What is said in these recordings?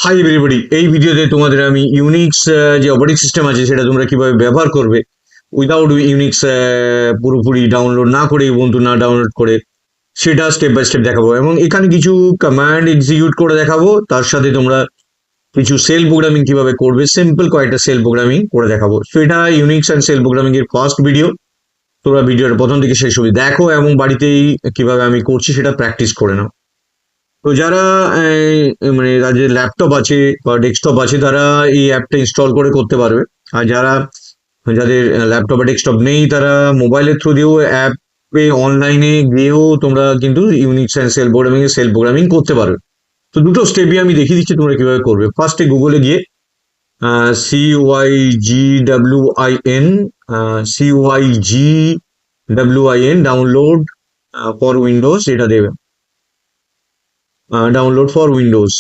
Hi everybody, এই ভিডিওতে তোমাদের আমি ইউনিক্স যে অপারেটিং সিস্টেম আছে সেটা তোমরা কিভাবে ব্যবহার করবে উইদাউট ইউনিক্স পুরোপুরি ডাউনলোড না করে, উবুন্টু না ডাউনলোড করে, সেটা স্টেপ বাই স্টেপ দেখাবো। এবং এখানে কিছু কমান্ড এক্সিকিউট করে দেখাবো, তার সাথে তোমরা কিছু সেল প্রোগ্রামিং কিভাবে করবে, সিম্পল কয়েকটা সেল প্রোগ্রামিং করে দেখাবো। সো এটা ইউনিক্স অ্যান্ড সেল প্রোগ্রামিং এর ফার্স্ট ভিডিও। তোমরা ভিডিওটা প্রথম থেকে শেষ অবধি দেখো এবং বাড়িতেই কিভাবে আমি করছি সেটা প্র্যাকটিস করে নাও। তো যারা মানে যাদের ল্যাপটপ আছে বা ডেস্কটপ আছে তারা এই অ্যাপটা ইনস্টল করে করতে পারবে। আর যাদের ল্যাপটপ বা ডেস্কটপ নেই তারা মোবাইলের থ্রু দিয়েও অ্যাপে অনলাইনে গিয়েও তোমরা কিন্তু ইউনিক্স অ্যান্ড সেল প্রোগ্রামিং করতে পারবে। তো দুটো স্টেপই আমি দেখিয়ে দিচ্ছি তোমরা কিভাবে করবে। ফার্স্টে গুগলে গিয়ে CYGWIN CYGWIN download for Windows এটা দেবে, ডাউনলোড ফর উইন্ডোজ।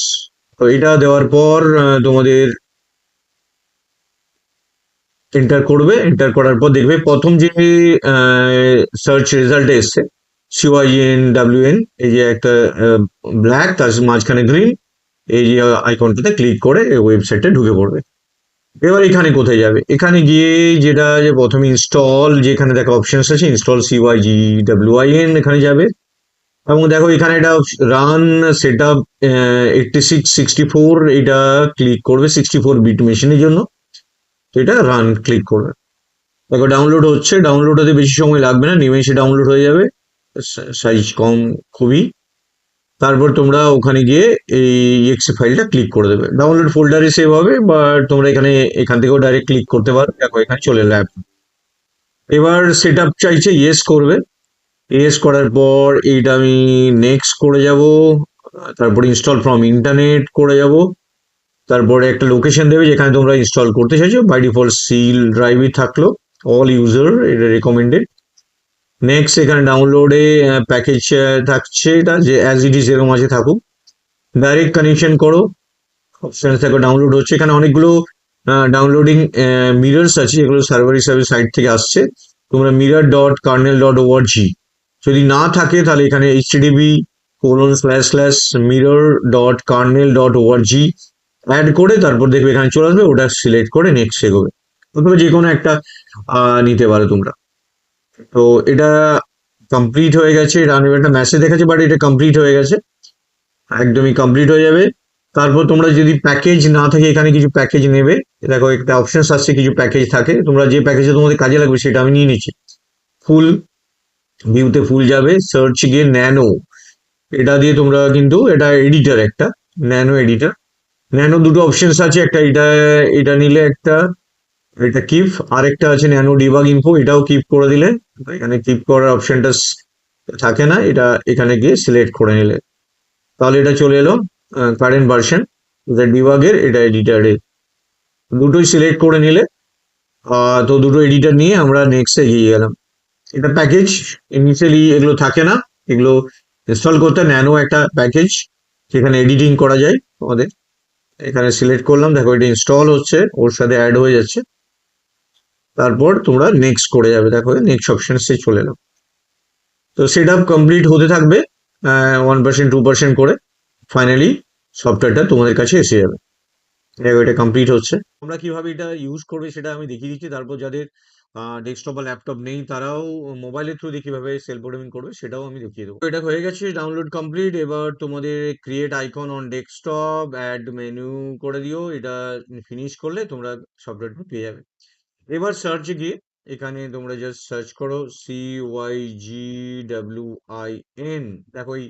তো এটা দেওয়ার পর তোমাদের এন্টার করবে। এন্টার করার পর দেখবে প্রথম যে সার্চ রেজাল্টে এসছে CYNWN, এই যে একটা ব্ল্যাক, তার মাঝখানে গ্রিন, এই যে আইকনটাতে ক্লিক করে ওয়েবসাইটে ঢুকে পড়বে। এবার এখানে কোথায় যাবে? এখানে গিয়ে যেটা যে প্রথমে ইনস্টল, যেখানে দেখা অপশনস আছে ইনস্টল CYGWIN, এখানে যাবে এবং দেখো এখানে এটা রান সেট আপ 8664, এটা ক্লিক করবে 64 বিট মেশিনের জন্য। তো এটা রান ক্লিক করবে। দেখো ডাউনলোড হচ্ছে, ডাউনলোড হতে বেশি সময় লাগবে না, নিমেষে ডাউনলোড হয়ে যাবে, সাইজ কম খুবই। তারপর তোমরা ওখানে গিয়ে এই এক্সে ফাইলটা ক্লিক করে দেবে, ডাউনলোড ফোল্ডারে সেভ হবে। বা তোমরা এখান থেকেও ডাইরেক্ট ক্লিক করতে পারো। দেখো এখানে চলে এলো অ্যাপ। এবার সেট আপ চাইছে, ইয়েস করবে। ইয়েস করার পর এইটা আমি নেক্সট করে যাব। তারপর ইনস্টল ফ্রম ইন্টারনেট করে যাব। তারপরে একটা লোকেশন দেবে যেখানে তোমরা ইনস্টল করতে চাইছো। বাই ডিফল্ট সিল ড্রাইভই থাকলো, অল ইউজার এটা রেকমেন্ডেড। নেক্সট এখানে ডাউনলোডে প্যাকেজ থাকছে, এটা যে অ্যাজ ইট ইজ এরকম আছে থাকুক। ডাইরেক্ট কানেকশন করো, অপশন দেখো ডাউনলোড হচ্ছে। এখানে অনেকগুলো ডাউনলোডিং মিরর্স আছে, এগুলো সার্ভার হিসাবে সাইট থেকে আসছে। তোমরা mirror.kernel.org যদি না থাকে তাহলে এখানে http://mirror.kernel.org অ্যাড করে তারপর দেখবে এখানে চলে আসবে, ওটা সিলেক্ট করে নেক্সট এগোবে। অথবা যে কোনো একটা নিতে পারো তোমরা। তো এটা কমপ্লিট হয়ে গেছে, রান একটা মেসেজ দেখাচ্ছে, বাট এটা কমপ্লিট হয়ে গেছে, একদমই কমপ্লিট হয়ে যাবে। তারপর তোমরা যদি প্যাকেজ না থাকে, এখানে কিছু প্যাকেজ নেবে। দেখো একটা অপশন আসছে, কিছু প্যাকেজ থাকে, তোমরা যে প্যাকেজে তোমাদের কাজে লাগবে সেটা আমি নিয়ে নিচ্ছি। ফুল ভিউতে ফুল যাবে, সার্চ গিয়ে ন্যানো, এটা দিয়ে তোমরা কিন্তু এটা এডিটর, একটা ন্যানো এডিটর। ন্যানো দুটো অপশনস আছে, একটা এটা, এটা নিলে একটা, এটা কিপ, আরেকটা আছে ন্যানো ডিবাগ ইনফো, এটাও কিপ করে দিলে। এখানে কিপ করার অপশনটা থাকে না, এটা এখানে গিয়ে সিলেক্ট করে নিলে তাহলে এটা চলে এলো কারেন্ট ভার্সন, এটা ডিবাগের, এটা এডিটারের। দুটোই সিলেক্ট করে নিলে তো দুটো এডিটর নিয়ে আমরা নেক্সট এগিয়ে গেলাম। এটা প্যাকেজ, ইনিশিয়ালি এগুলো থাকে না, এগুলো ইনস্টল করতে ন্যানো একটা প্যাকেজ যেখানে এডিটিং করা যায় আমাদের। এখানে সিলেক্ট করলাম, দেখো এটা ইনস্টল হচ্ছে, ওর সাথে অ্যাড হয়ে যাচ্ছে। তারপর তোমরা নেক্সট করে যাবে, দেখো নেক্সট অপশনসে চলে এলো। তো সেট আপ কমপ্লিট হতে থাকবে 1% 2% করে, ফাইনালি সফটওয়্যারটা তোমাদের কাছে এসে যাবে। দেখো এটা কমপ্লিট হচ্ছে। তোমরা কিভাবে এটা ইউজ করবে সেটা আমি দেখিয়ে দিচ্ছি। তারপর যাদের ডেস্কটপ বা ল্যাপটপ নেই তারাও মোবাইলের থ্রু দিয়ে কিভাবে সেলফ প্রোগ্রামিং করবে সেটাও আমি দেখিয়ে দেবো। তো এটা হয়ে গেছে, ডাউনলোড কমপ্লিট। এবার তোমাদের create icon on desktop, add menu করে দিও। এটা ফিনিশ করলে তোমরা সফটওয়্যারটা পেয়ে যাবে। এবার সার্চে গিয়ে এখানে তোমরা জাস্ট সার্চ করো CYGWIN। দেখো এই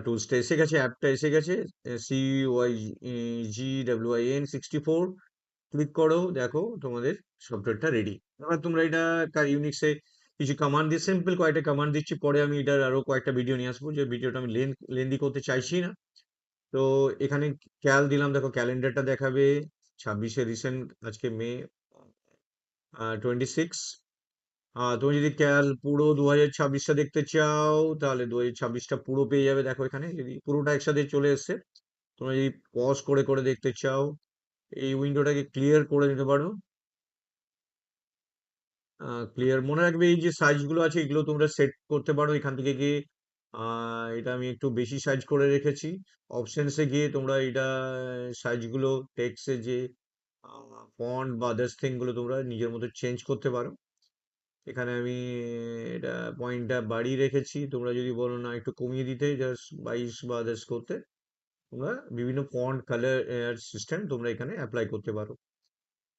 টুলসটা এসে গেছে, অ্যাপটা এসে গেছে, CYGWIN 64। ক্লিক করো, দেখো তোমাদের সফটওয়্যারটা রেডি। এবার তোমরা এটা ইউনিক্সে কিছু কমান্ড দিয়ে, সিম্পল কয়েকটা কমান্ড দিচ্ছি, পরে আমি এটার আরো কয়েকটা ভিডিও নিয়ে আসবো, যে ভিডিওটা আমি লেন্দি করতে চাইছি না। তো এখানে ক্যাল দিলাম, দেখো ক্যালেন্ডারটা দেখাবে 26-এ রিসেন্ট, আজকে মে 26। তুমি যদি ক্যাল পুরো 2026টা দেখতে চাও তাহলে 2026টা পুরো পেয়ে যাবে। দেখো এখানে যদি পুরোটা একসাথে চলে এসছে। তোমরা যদি পজ করে করে দেখতে চাও এই উইন্ডোটাকে ক্লিয়ার করে নিতে পারো। ক্লিয়ার মনে রাখবে, এই যে সাইজ গুলো আছে এগুলো তোমরা সেট করতে পারো এখান থেকে গিয়ে। এটা আমি একটু বেশি সাইজ করে রেখেছি। অপশনসে গিয়ে তোমরা এটা সাইজগুলো, টেক্সটে যে ফন্ট বা আদার্স থিং গুলো তোমরা নিজের মতো চেঞ্জ করতে পারো। এখানে আমি এটা পয়েন্টটা বাড়িয়ে রেখেছি, তোমরা যদি বলো না একটু কমিয়ে দিতে, জাস্ট 22 বা আদার্স করতে, তোমরা বিভিন্ন ফন্ট কালার সিস্টেম তোমরা এখানে অ্যাপ্লাই করতে পারো।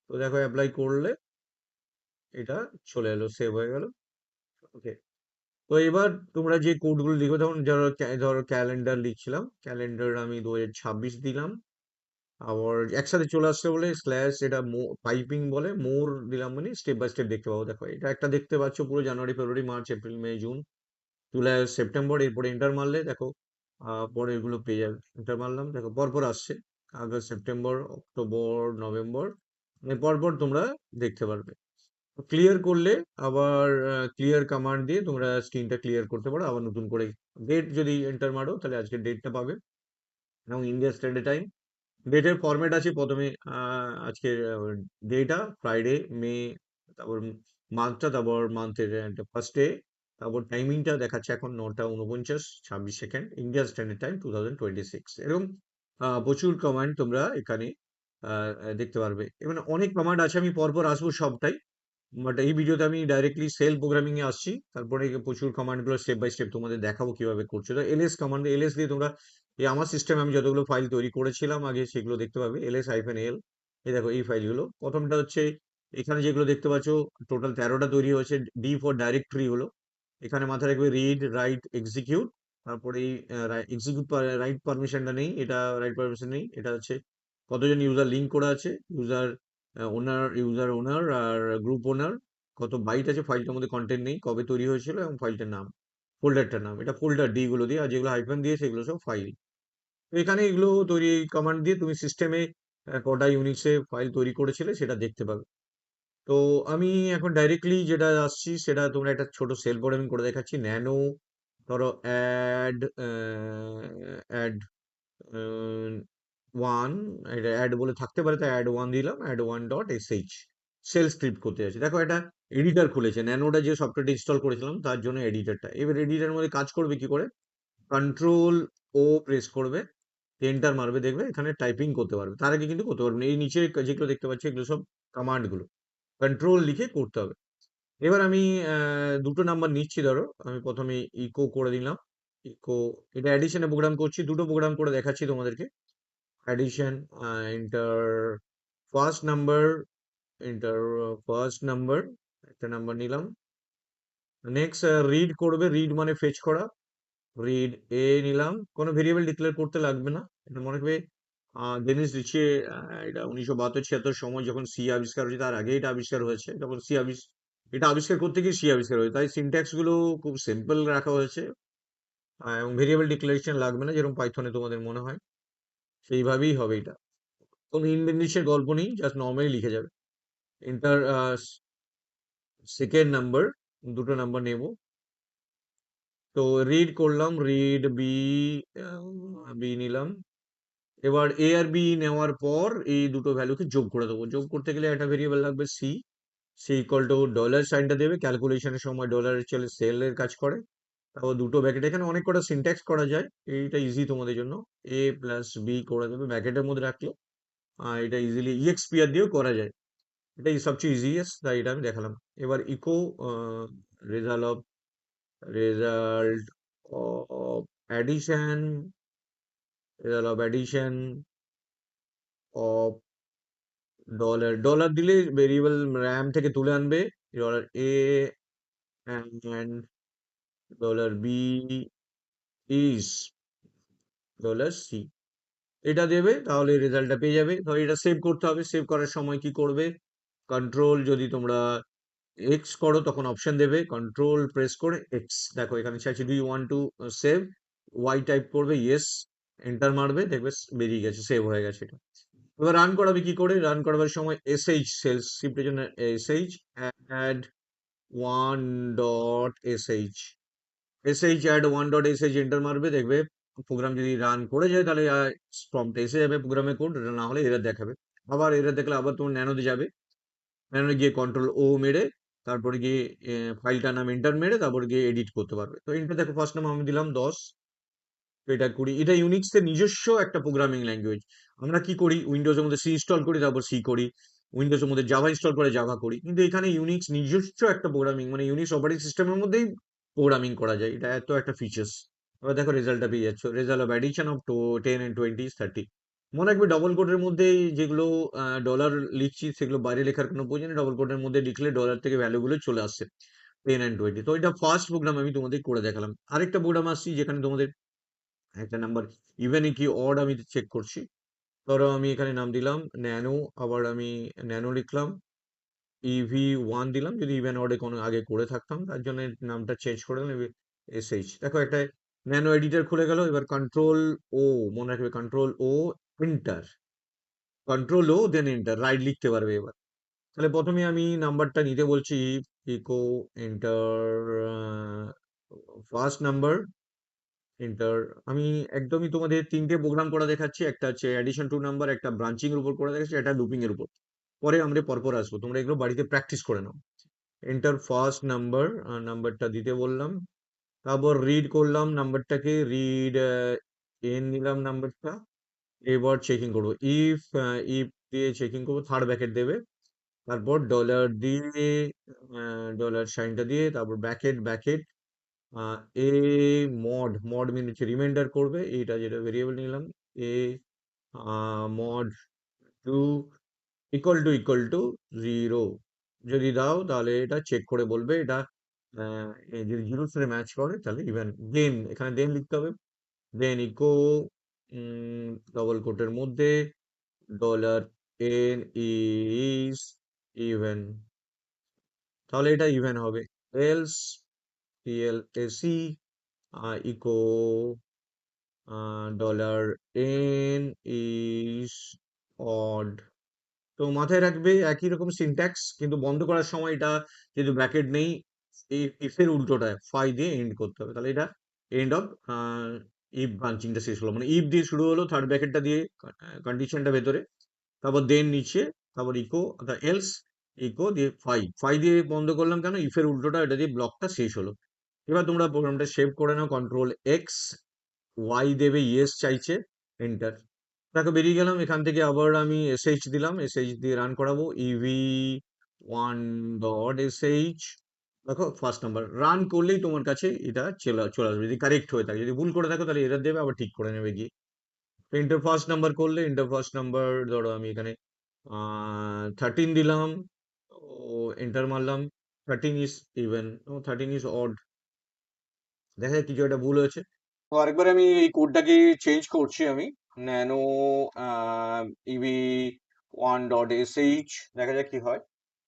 তো দেখো অ্যাপ্লাই করলে এটা চলে এলো, সেভ হয়ে গেল। ওকে, তো এবার তোমরা যে কোডগুলো লিখো, তখন ধরো ক্যালেন্ডার লিখছিলাম, ক্যালেন্ডার আমি 2026 দিলাম। আবার একসাথে চলে আসছে বলে স্ল্যাশ, এটা পাইপিং বলে, মোর দিলাম, মানে স্টেপ বাই স্টেপ দেখতে পাবো। দেখো এটা একটা দেখতে পাচ্ছ পুরো জানুয়ারি, ফেব্রুয়ারি, মার্চ, এপ্রিল, মে, জুন, জুলাই, সেপ্টেম্বর। এরপরে এন্টার মারলে দেখো পরে এগুলো পেয়ে যাবে। এন্টার মারলাম, দেখো পরপর আসছে, আগস্ট, সেপ্টেম্বর, অক্টোবর, নভেম্বর, মানে পরপর তোমরা দেখতে পারবে। ক্লিয়ার করলে আবার ক্লিয়ার কমান্ড দিয়ে তোমরা স্ক্রিনটা ক্লিয়ার করতে পারো। আবার নতুন করে ডেট যদি এন্টার মারো, তাহলে আজকের ডেটটা পাবে এবং ইন্ডিয়া স্ট্যান্ডার্ড টাইম। ডেটের ফরম্যাট আছে প্রথমে, আজকের ডেটা ফ্রাইডে, মে, তারপর মান্থটা, তারপর মান্থের ফার্স্ট ডে, তারপর টাইমিংটা দেখাচ্ছে এখন 9:49, 26 সেকেন্ড, ইন্ডিয়া স্ট্যান্ডার্ড টাইম 2026। এরকম প্রচুর কমান্ড তোমরা এখানে দেখতে পারবে। এবার অনেক কমান্ড আছে, আমি পরপর আসবো সবটাই, বাট এই ভিডিওতে আমি ডাইরেক্টলি সেল প্রোগ্রামিং এ আসছি। তারপরে প্রচুর কমান্ড গুলো স্টেপ বাই স্টেপ তোমাদের দেখাবো কিভাবে করছো। তো এলএস কমান্ড, এলএস দিয়ে তোমরা এই আমার সিস্টেমে আমি যতগুলো ফাইল তৈরি করেছিলাম আগে সেগুলো দেখতে পাবে, ls-l। এই দেখো এই ফাইলগুলো, প্রথমটা হচ্ছে এখানে যেগুলো দেখতে পাচ্ছ, টোটাল 13টা তৈরি হয়েছে। ডি ফর ডাইরেক্টরি হলো, এখানে মাথায় রাখবে রিড, রাইট, এক্সিকিউট। তারপরে এই এক্সিকিউট রাইট পারমিশনটা নেই, এটা রাইট পারমিশন নেই, এটা হচ্ছে কতজন ইউজার লিঙ্ক করা আছে, ইউজার ইউজার ওনার আর গ্রুপ ওনার, কত বাইট আছে ফাইলটার মধ্যে, কন্টেন্ট নেই, কবে তৈরি হয়েছিল এবং ফাইলটার নাম, ফোল্ডারটার নাম, এটা ফোল্ডার ডি গুলো দিয়ে, আর যেগুলো হাইফেন দিয়ে সেগুলো সব ফাইল। তো এখানে এগুলো তৈরি কমান্ড দিয়ে তুমি সিস্টেমে কটা ইউনিক্সে ফাইল তৈরি করেছিলে সেটা দেখতে পাবে। তো আমি এখন ডাইরেক্টলি যেটা আসছি সেটা তোমরা একটা ছোট সেল প্রোগ্রামিং করে দেখাচ্ছি। ন্যানো, ধরো অ্যাড, অ্যাড ওয়ান, এটা অ্যাড বলে থাকতে পারে, তাই অ্যাড ওয়ান দিলাম, add one dot S H. Shell script করতে আছে, দেখো এটা এডিটর খুলেছে, ন্যানোটা যে সফটওয়্যারটা ইনস্টল করেছিলাম তার জন্য এডিটরটা। এবার এডিটর মধ্যে কাজ করবে কি করে, কন্ট্রোল ও প্রেস করবে, এন্টার মারবে, দেখবে এখানে টাইপিং করতে পারবে। তার আগে কিন্তু করতে পারবে না। এই নিচে যেগুলো দেখতে পাচ্ছি এগুলো সব কমান্ড গুলো, কন্ট্রোল লিখে করতে হবে। এবার আমি দুটো নাম্বার নিচ্ছি, ধরো আমি প্রথমে ইকো করে দিলাম, ইকো, এটা অ্যাডিশনে প্রোগ্রাম করছি, দুটো প্রোগ্রাম করে দেখাচ্ছি তোমাদেরকে। Addition, enter first number, enter first number, একটা নাম্বার নিলাম। নেক্সট রিড করবে, রিড মানে ফেচ করা, রিড এ নিলাম, কোনো ভেরিয়েবল ডিক্লেয়ার করতে লাগবে না। এটা মনে রাখবে ডেনিস রিচে, এটা 1972-76 সময় যখন সি আবিষ্কার হয়েছে, তার আগে এটা আবিষ্কার হয়েছে, তখন এটা আবিষ্কার করতে গিয়ে সি আবিষ্কার হয়েছে, তাই সিনট্যাক্স গুলো খুব সিম্পল রাখা হয়েছে। এবং ভেরিয়েবল ডিক্লারেশন লাগবে না, যেরকম পাইথনে তোমাদের মনে হয় সেইভাবেই হবে এটা। কোনো ইনভেন্টিসের গল্প নেই, জাস্ট নর্মালি লিখে যাবে। এন্টার সেকেন্ড নাম্বার, দুটো নাম্বার নেব। তো রিড করলাম, রিড বি, বি নিলাম। এবার এ আর বি নেওয়ার পর এই দুটো ভ্যালুকে যোগ করে দেবো। যোগ করতে গেলে একটা ভেরিয়েবল লাগবে C, C equal to dollar সাইনটা দেবে, ক্যালকুলেশনের সময় ডলারের চলে সেলের কাজ করে। তারপর দুটো ব্যাকেট, এখানে অনেক কটা সিনট্যাক্স করা যায়, এইটা ইজি তোমাদের জন্য। এ প্লাস বি করে দেবে ব্যাকেটের মধ্যে রাখলে, এটা ইজিলি ইএক্সপিআর দিয়েও করা যায়, এটাই সবচেয়ে ইজিয়েস্ট, তাই এটা আমি দেখালাম। এবার echo result of, result of addition, result of addition of dollar, dollar দিলে ভেরিয়েবল র্যাম থেকে তুলে আনবে, dollar A and dollar B is dollar C, এটা দেবে, তাহলে রেজাল্টটা পেয়ে যাবে। তো এটা সেভ করতে হবে, সেভ করার সময় কি করবে, কন্ট্রোল, যদি তোমরা এক্স করো তখন অপশন দেবে, কন্ট্রোল প্রেস করে এক্স, দেখো এখানে চাইছে do you want to save, Y type করবে, ইয়েস, এন্টার মারবে, দেখবে বেরিয়ে গেছে, সেভ হয়ে গেছে এটা। এবার রান করাবে কি করে, রান করাবার সময় এসএইচ, সেল স্ক্রিপ্টের জন্য S H, add one dot S H, S H add one dot S H enter মারবে, দেখবে প্রোগ্রাম যদি রান করে যায় তাহলে প্রম্পটে এসে যাবে প্রোগ্রামের কোড, না হলে এরর দেখাবে। আবার এরর দেখলে আবার তোমার ন্যানোতে যাবে, ন্যানো গিয়ে কন্ট্রোল ও মেরে তারপরে গিয়ে ফাইলটার নাম এন্টার মেরে তারপরে গিয়ে এডিট করতে পারবে। তো এন্টার দেখো ফার্স্ট নাম আমি দিলাম 10, তো এটা 20। এটা ইউনিক্সের নিজস্ব একটা প্রোগ্রামিং ল্যাঙ্গুয়েজ। আমরা কি করি, উইন্ডোজের মধ্যে সি ইনস্টল করি তারপর সি করি, উইন্ডোজের মধ্যে জাভা ইনস্টল করে জাভা করি, কিন্তু এখানে ইউনিক্স নিজস্ব একটা প্রোগ্রামিং, মানে ইউনিক্স অপারেটিং সিস্টেমের মধ্যেই প্রোগ্রামিং করা যায়, এটা এত একটা ফিচার্স। এবার দেখো রেজাল্টটা পেয়ে যাচ্ছ, result of addition of 10 and 20 is 30। মনে রাখবে ডবল কোডের মধ্যে যেগুলো ডলার লিখছি সেগুলো বাইরে লেখার কোনো প্রয়োজন নেই, ডবল কোডের মধ্যে লিখলে ডলার থেকে ভ্যালুগুলো চলে আসছে 10 and 20। তো এটা ফার্স্ট প্রোগ্রাম আমি তোমাদের করে দেখালাম। আরেকটা প্রোগ্রাম আসছি যেখানে তোমাদের একটা নাম্বার ইভেন কি অড আমি চেক করছি। ধরো আমি এখানে নাম দিলাম ন্যানো, আবার আমি ন্যানো লিখলাম, EV1 দিলাম, যদি ইভেন অডে কোনো আগে করে থাকতাম তার জন্য নামটা চেঞ্জ করে দিলাম SH। দেখো একটা ন্যানো এডিটর খুলে গেল। এবার কন্ট্রোল ও, মনে রাখবে control O enter, control O then enter, write লিখতে পারবে এবার। তাহলে প্রথমে আমি নাম্বারটা নিতে বলছি, echo enter first number enter. আমি একদমই তোমাদের তিনটে প্রোগ্রাম করা দেখাচ্ছি, একটা হচ্ছে অ্যাডিশন টু নাম্বার, একটা ব্রাঞ্চিং এর উপর করা দেখাচ্ছি, একটা লুপিং এর উপর। পরে আমরা পরপর আসবো, তোমরা এগুলো বাড়িতে প্র্যাকটিস করে নাও। এন্টার ফার্স্ট নাম্বার, নাম্বারটা দিতে বললাম, তারপর রিড করলাম নাম্বারটাকে, রিড এন নিলাম নাম্বারটা। এবার চেকিং করবো, ইফ ইফ দিয়ে চেকিং করবো, থার্ড ব্র্যাকেট দেবে, তারপর ডলার দিয়ে ডলার সাইনটা দিয়ে তারপর bracket bracket A mod, mod mean হচ্ছে রিমাইন্ডার করবে, এইটা যেটা ভেরিয়েবল নিলাম, A mod two equal to 0। যদি দাও তাহলে এটা চেক করে বলবে এটা যদি জিরোর সাথে ম্যাচ করে তাহলে ইভেন। দেন এখানে দেন লিখতে হবে, দেন ইকো ডবল কোটের মধ্যে ডলার এন ইজ ইভেন, তাহলে এটা ইভেন হবে। Else PLAC echo dollar N is odd. তো মাথায় রাখবে একই রকম সিনট্যাক্স, কিন্তু বন্ধ করার সময় এটা যেহেতু ব্র্যাকেট নেই, এই ইফের উল্টোটা ফাই দিয়ে এন্ড করতে হবে, তাহলে এটা এন্ড অফ ইফ ব্রাঞ্চিংটা শেষ হলো, মানে ইফ দিয়ে শুরু হলো, থার্ড ব্র্যাকেটটা দিয়ে কন্ডিশনটা ভেতরে, তারপর দেন নিচে, তারপর ইকো অর্থাৎ এলস, ইকো দিয়ে ফাই, ফাই দিয়ে বন্ধ করলাম কেন, ইফের উল্টোটা, এটা দিয়ে ব্লকটা শেষ হলো। এবার তোমরা প্রোগ্রামটা সেভ করে নাও, কন্ট্রোল এক্স, ওয়াই দেবে ইয়েস চাইছে, এন্টার। দেখো বেরিয়ে গেলাম এখান থেকে, আবার আমি এসএইচ দিলাম, এসএইচ দিয়ে রান করাবো, EV1 ডট এসএইচ। দেখো ফার্স্ট নাম্বার রান করলেই তোমার কাছে এটা চলে আসবে, যদি কারেক্ট হয়ে থাকে। যদি ভুল করে থাকো তাহলে এরর দেবে, আবার ঠিক করে নেবে গিয়ে। তো ইন্টার ফার্স্ট নাম্বার করলে, ইন্টার ফার্স্ট নাম্বার ধরো আমি এখানে 13 দিলাম, ও এন্টার মারলাম, 13 ইজ ইভেন, 13 ইজ অড। দেখা যায় কিছু একটা ভুল হয়েছে। তো আরেকবার আমি এই কোডটাকে চেঞ্জ করছি, আমি ন্যানো EV1.sh, দেখা যাক কি হয়।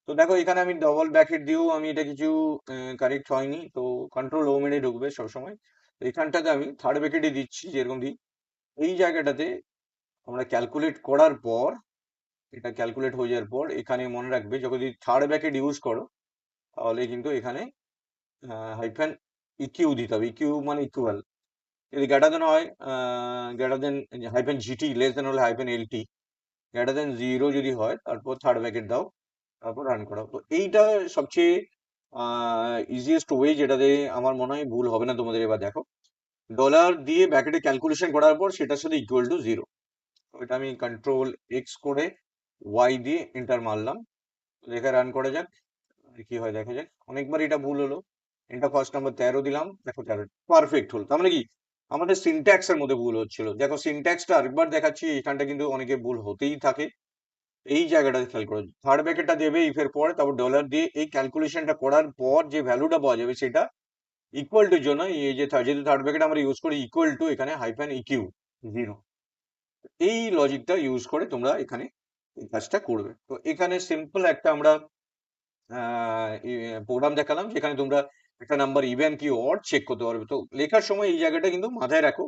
তো দেখো এখানে আমি ডবল ব্র্যাকেট দিয়েও আমি এটা কিছু কারেক্ট হয়নি, তো কন্ট্রোল ও মেরে ঢুকবে সবসময়। তো এখানটাতে আমি থার্ড ব্র্যাকেটে দিচ্ছি, যেরকম দিই এই জায়গাটাতে আমরা ক্যালকুলেট করার পর, এটা ক্যালকুলেট হয়ে যাওয়ার পর এখানে মনে রাখবে যখন যদি থার্ড ব্র্যাকেট ইউজ করো তাহলে কিন্তু এখানে হাইফেন ইকিউ দিতে হবে, ইকিউ মানে ইকুয়াল। যদি গ্রেটার দেন হয়, greater than hyphen GT, less than হলে হাইফেন এলটি, গ্রেটার দেন 0 যদি হয় তারপর থার্ড ব্র্যাকেট দাও, তারপর রান করাও। তো এইটা সবচেয়ে ইজিয়েস্ট ওয়ে, যেটাতে আমার মনে হয় ভুল হবে না তোমাদের। এবার দেখো ডলার দিয়ে ব্র্যাকেটে ক্যালকুলেশন করার পর সেটার সাথে ইকুয়াল টু 0। তো এটা আমি কন্ট্রোল এক্স করে ওয়াই দিয়ে এন্টার মারলাম, দেখে রান করা যাক কি হয়, দেখা যাক। অনেকবার এটা ভুল হলো। এটা ফার্স্ট নাম্বার 13 দিলাম, দেখো 13 পারফেক্ট হলো। তার মানে কি আমাদের সিনট্যাক্স এর মধ্যে ভুল হচ্ছিল। দেখো সিনট্যাক্সটা আরেকবার দেখাচ্ছি, এখানটা কিন্তু অনেকে ভুল হতেই থাকে। এই জায়গাটাতে খেয়াল করো, থার্ড ব্র্যাকেটটা দেবে ইফের পরে, তারপর ডলার দিয়ে এই ক্যালকুলেশনটা করার পর যে ভ্যালুটা পাওয়া যাবে সেটা ইকুয়াল টুর জন্য এই যে যেহেতু থার্ড ব্র্যাকেট আমরা ইউজ করি, ইকুয়াল টু এখানে হাইফেন ইকিউ 0। এই লজিকটা ইউজ করে তোমরা এখানে এই কাজটা করবে। তো এখানে সিম্পল একটা আমরা প্রোগ্রাম দেখালাম, যেখানে তোমরা একটা নাম্বার ইভেন কি অড চেক করতে পারবে। তো লেখার সময় এই জায়গাটা কিন্তু মাথায় রাখো,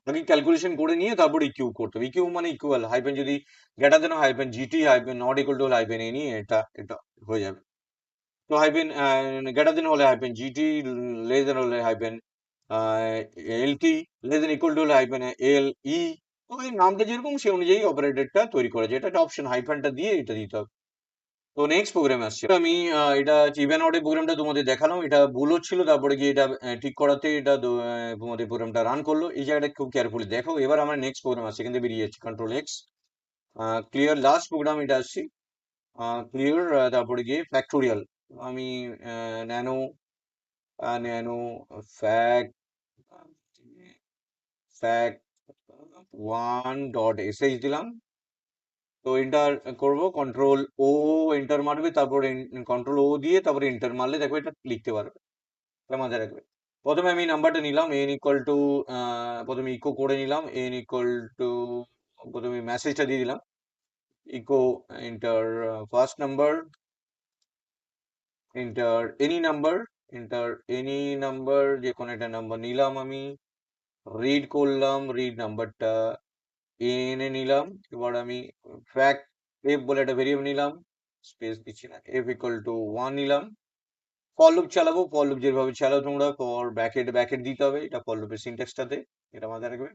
আগে ক্যালকুলেশন করে নিয়ে তারপর ইকিউ করতে হবে। ইকিউ মানে ইকুয়াল, হাইফেন যদি greater than hyphen GT, hyphen not equal to hyphen any, এটা এটা হয়ে যাবে। তো হাইফেন গ্রেটার দেন হলে হাইফেন জিটি, লেস দেন হলে hyphen LT, less than equal to হলে হাইফেন এল ই। তো এই নামটা যেরকম সে অনুযায়ী অপারেটরটা তৈরি করেছে, এটা একটা অপশন, হাইফেনটা দিয়ে এটা দিতে হবে। তো নেক্সট প্রোগ্রামে আসছে। আমি এটা ইভেন অডে প্রোগ্রামটা তোমাদের দেখালাম, এটা ভুল হচ্ছিল, তারপরে গিয়ে এটা ঠিক করাতে এটা তোমাদের প্রোগ্রামটা রান করলো। এই জায়গাটা খুব কেয়ারফুলি দেখো। এবার আমার নেক্সট প্রোগ্রাম আসছে, এখান থেকে বেরিয়ে যাচ্ছে, control X, clear, last program এটা আসছি, ক্লিয়ার, তারপরে গিয়ে ফ্যাক্টোরিয়াল। আমি nano nano fact fact one dot S H দিলাম। তো এন্টার করব, কন্ট্রোল ও এন্টার মারবে, তারপর কন্ট্রোল ও দিয়ে তারপরে এন্টার মারলে দেখো এটা লিখতে পারবে। এটা মাথায় রাখবে। প্রথমে আমি নাম্বারটা নিলাম এন ইকুয়াল টু, প্রথমে ইকো করে নিলাম এন ইকুয়াল টু, প্রথমে মেসেজটা দিয়ে দিলাম, echo enter first number, enter any number, enter any number, যে কোনো একটা নাম্বার নিলাম আমি, রিড করলাম, রিড নাম্বারটা এন এ নিলাম। এবার আমি ফ্যাক্ট এফ বলে একটা ভেরিয়েবল নিলাম, স্পেস দিচ্ছি না, এফ ইকুয়াল টু ওয়ান নিলাম। ফর লুপ চালাবো, ফর লুপ যেভাবে চালাও তোমরা, ফর ব্যাকেট ব্যাকেট দিতে হবে, এটা ফর লুপের সিনট্যাক্সটাতে, এটা মাথায় রাখবে।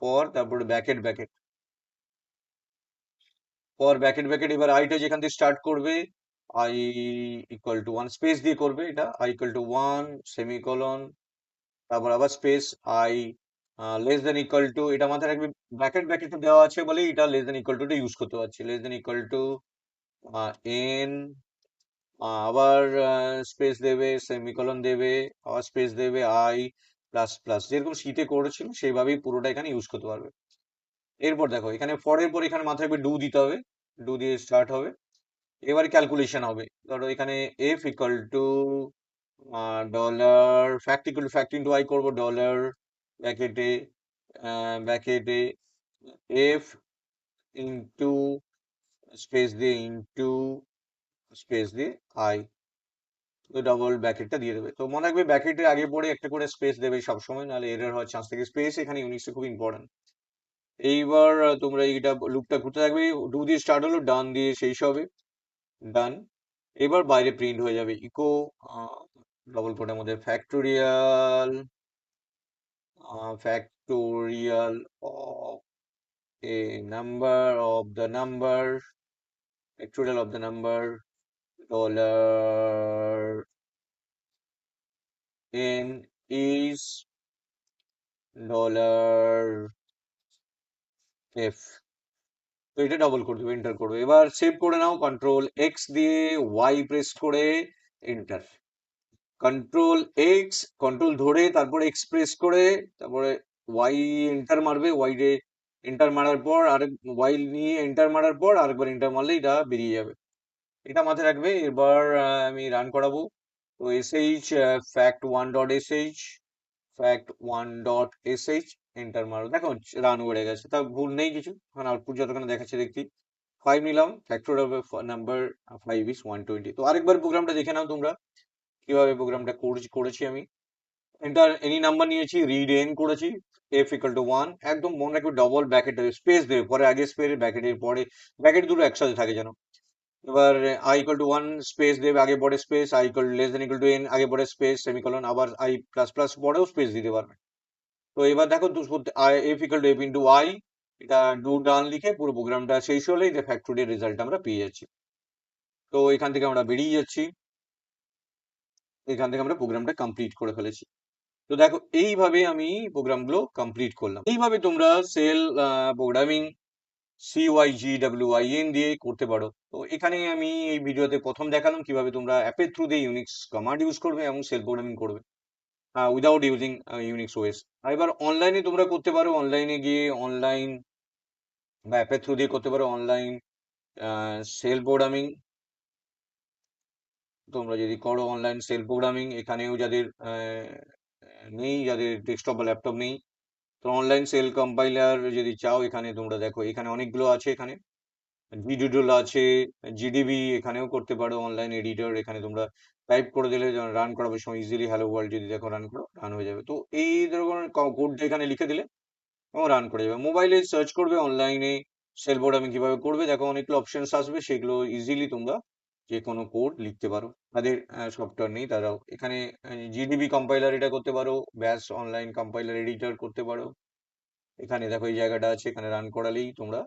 ফর তারপরে bracket bracket, for bracket bracket. এবার আইটা যেখান থেকে স্টার্ট করবে, I equal to one space দিয়ে করবে, এটা I equal to one semicolon, তারপর আবার space, I less than equal to, এটা মাথায় রাখবে, ব্র্যাকেট ব্র্যাকেট দেওয়া আছে বলে এটা less than equal to use করতে পারছি, less than equal to N, আবার স্পেস দেবে, সেমিকোলন দেবে, আবার স্পেস দেবে, আই প্লাস প্লাস, যেরকম শীতে করেছিল সেইভাবেই পুরোটা এখানে ইউজ করতে পারবে। এরপর দেখো এখানে ফরের পর এখানে মাথায় রাখবে ডু দিতে হবে, ডু দিয়ে স্টার্ট হবে। এবার ক্যালকুলেশন হবে, ধরো এখানে F equal to dollar fact equal to fact into I করবো, ডলার ব্যাকেটে ব্যাকেটে এফ ইন্টু স্পেস দিয়ে ইন্টু স্পেস দিয়ে আই, তো ডবল ব্যাকেটটা দিয়ে দেবে। তো মনে রাখবে ব্যাকেটের আগে পরে একটা করে স্পেস দেবে সবসময়, নাহলে এরর হওয়ার চান্স থাকে। স্পেস এখানে ইউনিক্সে খুব ইম্পর্টেন্ট। এইবার তোমরা এইটা লুপটা ঘুরতে থাকবে, ডু দিয়ে স্টার্ট হলো, ডান দিয়ে শেষ হবে, ডান। এবার বাইরে প্রিন্ট হয়ে যাবে ইকো ডবল কোটের মধ্যে factorial, factorial of A number, of the number, factorial of the number, dollar N is dollar F. তো এটা ডবল করে দেবে, এন্টার করবে। এবার সেভ করে নাও, কন্ট্রোল এক্স দিয়ে ওয়াই প্রেস করে এন্টার, কন্ট্রোল এক্স, কন্ট্রোল ধরে তারপরে এক্স প্রেস করে তারপরে ওয়াই এন্টার মারবে, ওয়াই রে এন্টার মারার পর আরেক ওয়াই নিয়ে এন্টার মারার পর আরেকবার এন্টার মারলে এটা বেরিয়ে যাবে। এটা মাথায় রাখবে। এবার আমি রান করাবো। তো SH fact one dot SH, fact one dot S H, enter মারো, দেখো রান হয়ে গেছে, তা ভুল নেই কিছু, এখন আউটপুট যতক্ষণ দেখাচ্ছে দেখছি। ফাইভ নিলাম, ফ্যাক্টোরিয়াল নাম্বার ফাইভ ইজ 120। তো আরেকবার প্রোগ্রামটা দেখে নাও তোমরা কিভাবে প্রোগ্রামটা করেছি আমি। এন্টার এনি নাম্বার নিয়েছি, রিড এন করেছি, এফ ইকুয়াল টু ওয়ান, একদম মনে রাখবে ডবল ব্র্যাকেট দেবে, স্পেস দেবে, পরে আগে স্পেস, ব্র্যাকেটের পরে ব্র্যাকেট, দুটো একসাথে থাকে যেন। এবার I equal to one space দেবে, আগে পরে space, I equal less than equal to N, আগে পরে স্পেস সেমিকোলন, আবার আই প্লাস প্লাস পরেও স্পেস দিতে পারবে। তো এবার দেখো F equal to F into I, এটা ডু ডান লিখে পুরো প্রোগ্রামটা শেষ হলেই যে ফ্যাক্টোরিয়াল রেজাল্ট আমরা পেয়ে যাচ্ছি। তো এখান থেকে আমরা বেরিয়ে যাচ্ছি, এখান থেকে আমরা প্রোগ্রামটা কমপ্লিট করে ফেলেছি। তো দেখো এইভাবে আমি প্রোগ্রামগুলো কমপ্লিট করলাম। এইভাবে তোমরা সেল প্রোগ্রামিং CYGWIN দিয়ে করতে পারো। তো এখানে আমি এই ভিডিওতে প্রথম দেখালাম কিভাবে তোমরা অ্যাপের থ্রু দিয়ে ইউনিক্স কমান্ড ইউজ করবে এবং সেল প্রোগ্রামিং করবে উইদাউট ইউজিং ইউনিক্স ওএস। আর এবার অনলাইনে তোমরা করতে পারো, অনলাইনে গিয়ে অনলাইন বা অ্যাপের থ্রু দিয়ে করতে পারো অনলাইন সেল প্রোগ্রামিং। তোমরা যদি করো অনলাইন সেল প্রোগ্রামিং, এখানেও যাদের নেই, যাদের ডেস্কটপ বা ল্যাপটপ নেই, তো অনলাইন সেল কম্পাইলার যদি চাও, এখানে তোমরা দেখো এখানে অনেকগুলো আছে, এখানে জিডুডল আছে, জিডিবি, এখানেও করতে পারো অনলাইন এডিটর। এখানে তোমরা টাইপ করে দিলে রান করাবার সময় ইজিলি হ্যালো ওয়ার্ল্ড যদি দেখো রান করো, রান হয়ে যাবে। তো এই ধরনের কোডটা এখানে লিখে দিলে এবং রান করে যাবে। মোবাইলে সার্চ করবে অনলাইনে সেল প্রোগ্রামিং কিভাবে করবে, দেখো অনেকগুলো অপশনস আসবে, সেগুলো ইজিলি তোমরা যে কোনো কোড লিখতে পারো। তাদের সফটওয়্যার নেই তারাও এখানে জিডিবি কম্পাইলার এটা করতে পারো, ব্যাস অনলাইন কম্পাইলার এডিটর করতে পারো। এখানে দেখো এই জায়গাটা আছে, এখানে রান করালেই তোমরা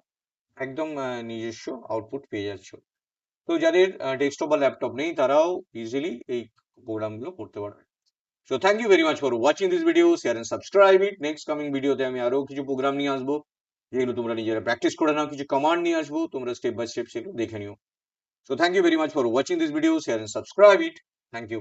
একদম নিজস্ব আউটপুট পেয়ে যাচ্ছ। তো যাদের ডেস্কটপ বা ল্যাপটপ নেই তারাও ইজিলি এই প্রোগ্রামগুলো করতে পারবে। So thank you very much for watching this video, share and subscribe it. Next coming ভিডিওতে আমি আরো কিছু প্রোগ্রাম নিয়ে আসবো যেগুলো তোমরা নিজেরা প্র্যাকটিস করে নাও, কিছু কমান্ড নিয়ে আসবো, তোমরা স্টেপ বাই স্টেপ সেগুলো দেখে নিও। So thank you very much for watching this video, share and subscribe it. Thank you.